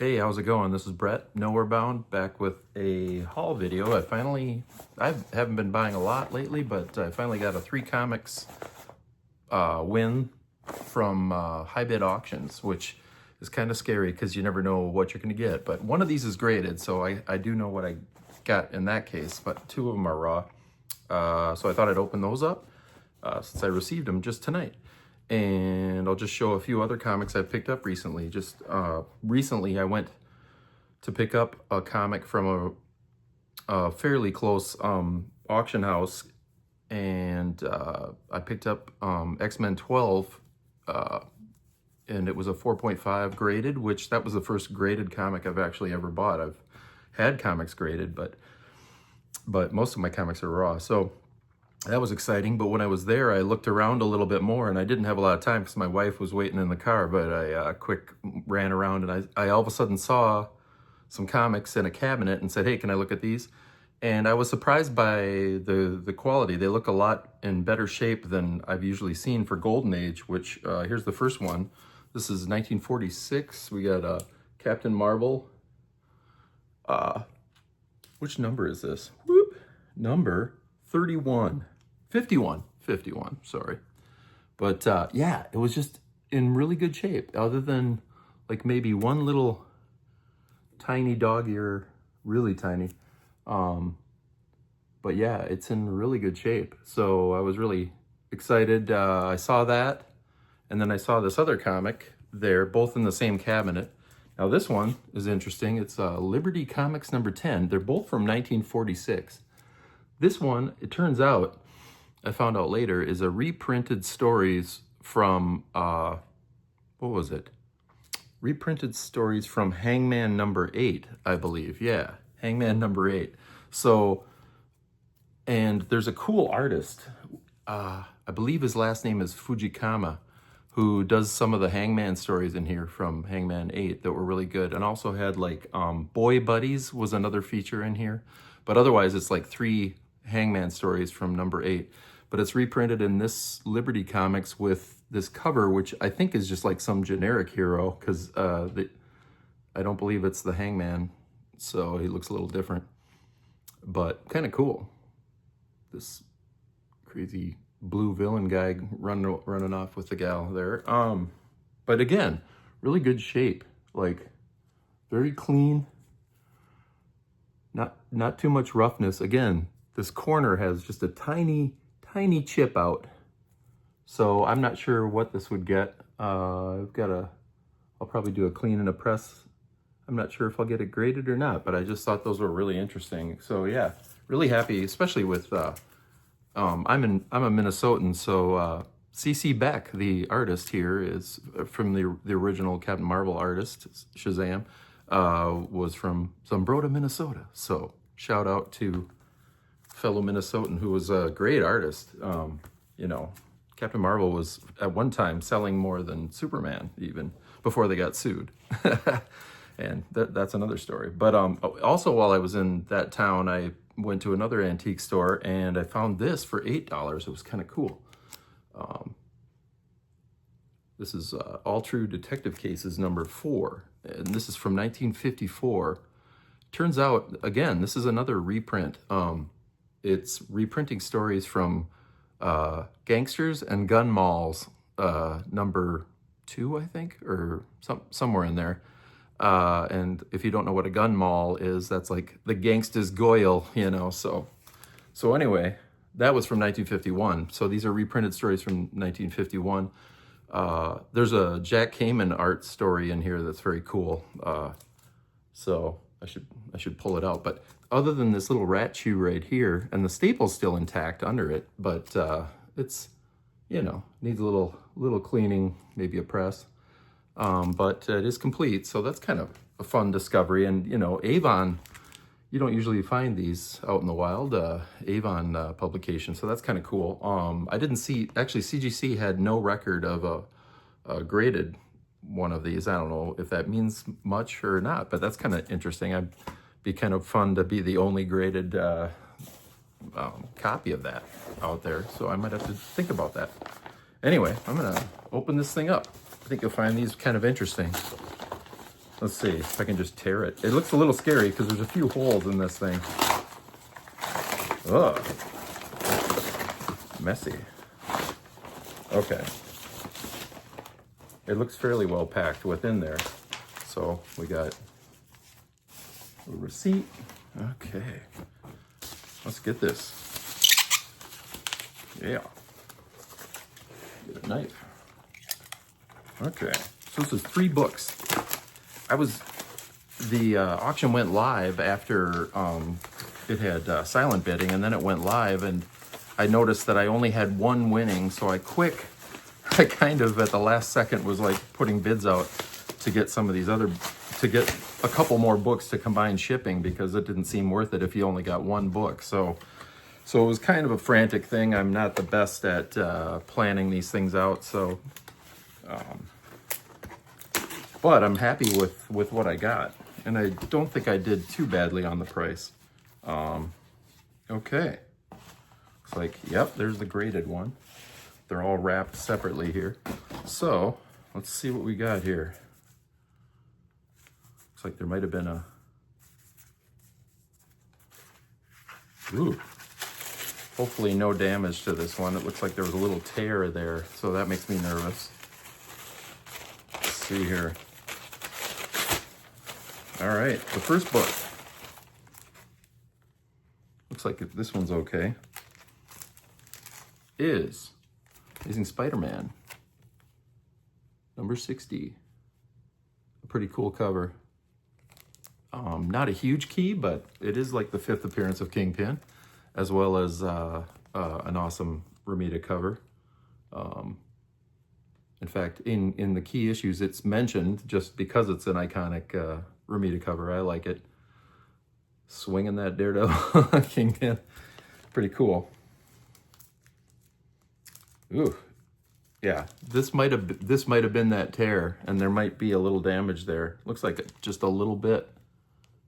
Hey, how's it going? This is Brett, Nowhere Bound, back with a haul video. I haven't been buying a lot lately, but I finally got a 3 Comics win from High Bid Auctions, which is kind of scary because you never know what you're going to get. But one of these is graded, so I do know what I got in that case, but 2 of them are raw. So I thought I'd open those up since I received them just tonight. And I'll just show a few other comics I've picked up recently. Recently I went to pick up a comic from a fairly close auction house, and I picked up X-Men 12, and it was a 4.5 graded, which that was the first graded comic I've actually ever bought. I've had comics graded, but most of my comics are raw. So that was exciting. But when I was there, I looked around a little bit more, and I didn't have a lot of time because my wife was waiting in the car, but I quick ran around, and I all of a sudden saw some comics in a cabinet and said, hey, can I look at these? And I was surprised by the quality. They look a lot in better shape than I've usually seen for Golden Age, which here's the first one. This is 1946. We got Captain Marvel. Which number is this? Whoop. Number 31. 51, sorry. But yeah, it was just in really good shape, other than like maybe one little tiny dog ear, really tiny. But yeah, it's in really good shape. So I was really excited. I saw that, and then I saw this other comic there, both in the same cabinet. Now this one is interesting. It's Liberty Comics number 10. They're both from 1946. This one, it turns out, I found out later, is a reprinted stories from, what was it? Reprinted stories from Hangman number 8, I believe. Yeah, Hangman number 8. So, and there's a cool artist, I believe his last name is Fujikama, who does some of the Hangman stories in here from Hangman 8 that were really good. And also had like Boy Buddies was another feature in here. But otherwise, it's like 3 Hangman stories from number 8. But it's reprinted in this Liberty Comics with this cover, which I think is just like some generic hero, because I don't believe it's the Hangman, so he looks a little different. But kind of cool. This crazy blue villain guy running off with the gal there. But again, really good shape, like very clean, not too much roughness. Again, this corner has just a tiny chip out, so I'm not sure what this would get. I'll probably do a clean and a press. I'm not sure if I'll get it graded or not, but I just thought those were really interesting. So yeah, really happy, especially with I'm a Minnesotan, so C.C. Beck, the artist here, is from the original Captain Marvel artist, Shazam, was from Zumbrota, Minnesota. So shout out to fellow Minnesotan who was a great artist. You know, Captain Marvel was at one time selling more than Superman, even before they got sued. And that's another story. But also, while I was in that town, I went to another antique store and I found this for $8. It was kind of cool. This is All True Detective Cases number 4, and this is from 1954. Turns out, again, this is another reprint. It's reprinting stories from Gangsters and Gun Malls, number 2, I think, or somewhere in there. And if you don't know what a gun mall is, that's like the Gangsta's Goyle, you know. So anyway, that was from 1951. So these are reprinted stories from 1951. There's a Jack Kamen art story in here that's very cool. So I should pull it out. But other than this little rat chew right here, and the staple's still intact under it, but it's, you know, needs a little cleaning, maybe a press. But it is complete, so that's kind of a fun discovery. And, you know, Avon, you don't usually find these out in the wild, Avon publication, so that's kind of cool. I didn't see, actually CGC had no record of a graded one of these. I don't know if that means much or not, but that's kind of interesting. It'd be kind of fun to be the only graded copy of that out there, so I might have to think about that. Anyway, I'm gonna open this thing up. I think you'll find these kind of interesting. Let's see if I can just tear it. It looks a little scary because there's a few holes in this thing. Ugh. Messy. Okay. It looks fairly well packed within there. So we got a receipt. Okay. Let's get this. Yeah. Get a knife. Okay. So this is 3 books. The auction went live after it had silent bidding, and then it went live, and I noticed that I only had 1 winning, so I kind of at the last second was like putting bids out to get some of these to get a couple more books to combine shipping, because it didn't seem worth it if you only got 1 book. So it was kind of a frantic thing. I'm not the best at planning these things out, so but I'm happy with what I got, and I don't think I did too badly on the price. Okay, looks like, yep, there's the graded one. They're all wrapped separately here. So let's see what we got here. Looks like there might have been a, ooh, hopefully no damage to this one. It looks like there was a little tear there, so that makes me nervous. Let's see here. All right, the first book. Looks like this one's okay. Is Amazing Spider-Man, number 60. A pretty cool cover. Not a huge key, but it is like the 5th appearance of Kingpin, as well as an awesome Romita cover. In fact, in the key issues, it's mentioned just because it's an iconic Romita cover. I like it. Swinging that Daredevil Kingpin, pretty cool. Ooh, yeah. This might have been that tear, and there might be a little damage there. Looks like just a little bit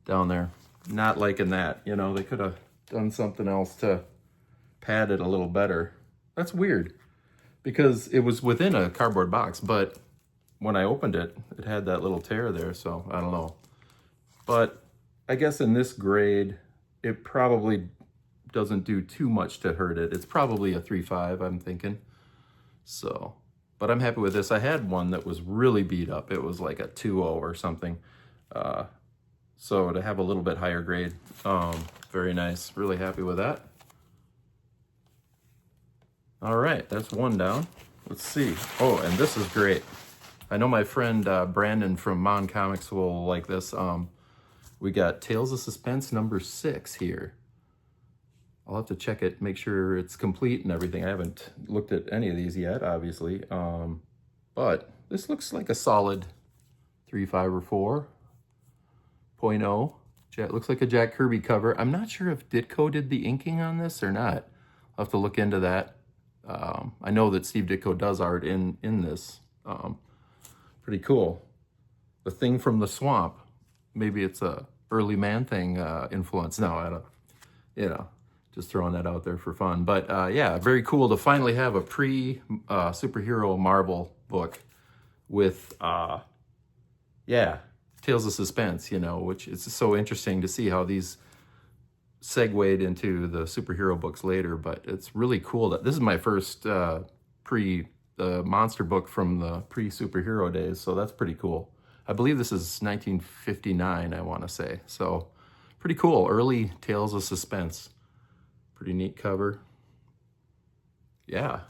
down there. Not liking that. You know, they could have done something else to pad it a little better. That's weird, because it was within a cardboard box, but when I opened it, it had that little tear there, so I don't know. But I guess in this grade, it probably doesn't do too much to hurt it. It's probably a 3.5, I'm thinking. So, but I'm happy with this. I had one that was really beat up. It was like a 2.0 or something. So to have a little bit higher grade, very nice. Really happy with that. All right, that's one down. Let's see. Oh, and this is great. I know my friend Brandon from Mon Comics will like this. We got Tales of Suspense number 6 here. I'll have to check it, make sure it's complete and everything. I haven't looked at any of these yet, obviously. But this looks like a solid 3.5 or 4.0. It looks like a Jack Kirby cover. I'm not sure if Ditko did the inking on this or not. I'll have to look into that. I know that Steve Ditko does art in this. Pretty cool. The Thing from the Swamp. Maybe it's a early Man-Thing influence. No, I don't, you know, just throwing that out there for fun. But yeah, very cool to finally have a pre-superhero Marvel book with, yeah, Tales of Suspense, you know, which is so interesting to see how these segued into the superhero books later. But it's really cool that this is my first monster book from the pre-superhero days, so that's pretty cool. I believe this is 1959, I want to say. So pretty cool. Early Tales of Suspense. Pretty neat cover. Yeah.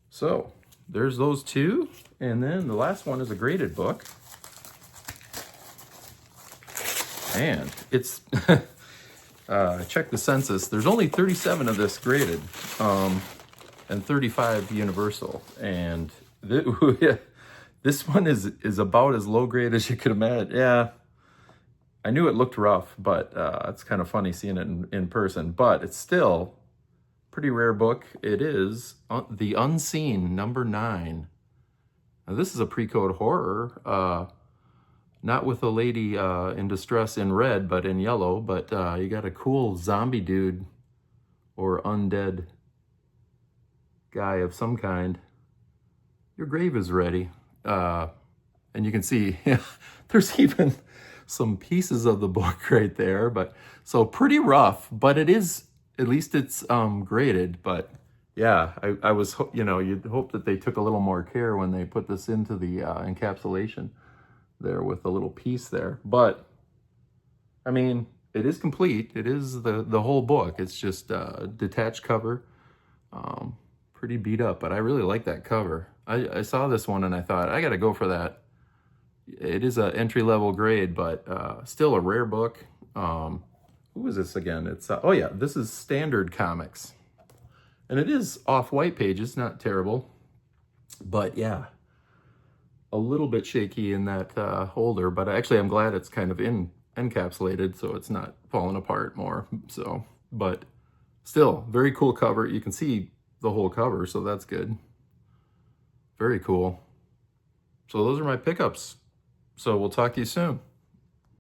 So there's those 2. And then the last one is a graded book. And it's, I checked the census. There's only 37 of this graded, and 35 universal. And this one is about as low grade as you could imagine. Yeah, I knew it looked rough, but it's kind of funny seeing it in person. But it's still a pretty rare book. It is The Unseen, number 9. Now, this is a pre-code horror, not with a lady in distress in red, but in yellow. But you got a cool zombie dude or undead guy of some kind. Your grave is ready. And you can see there's even some pieces of the book right there, but so pretty rough, but it is, at least it's graded. But yeah, I was, you know, you'd hope that they took a little more care when they put this into the encapsulation there with a little piece there. But I mean, it is complete. It is the whole book. It's just a detached cover. Pretty beat up, but I really like that cover. I saw this one and I thought, I gotta go for that. It is a entry-level grade, but still a rare book. Who is this again? It's oh yeah, this is Standard Comics, and it is off-white pages, not terrible, but yeah, a little bit shaky in that holder. But actually, I'm glad it's kind of encapsulated, so it's not falling apart more. So, but still, very cool cover. You can see the whole cover, so that's good. Very cool. So those are my pickups. So we'll talk to you soon.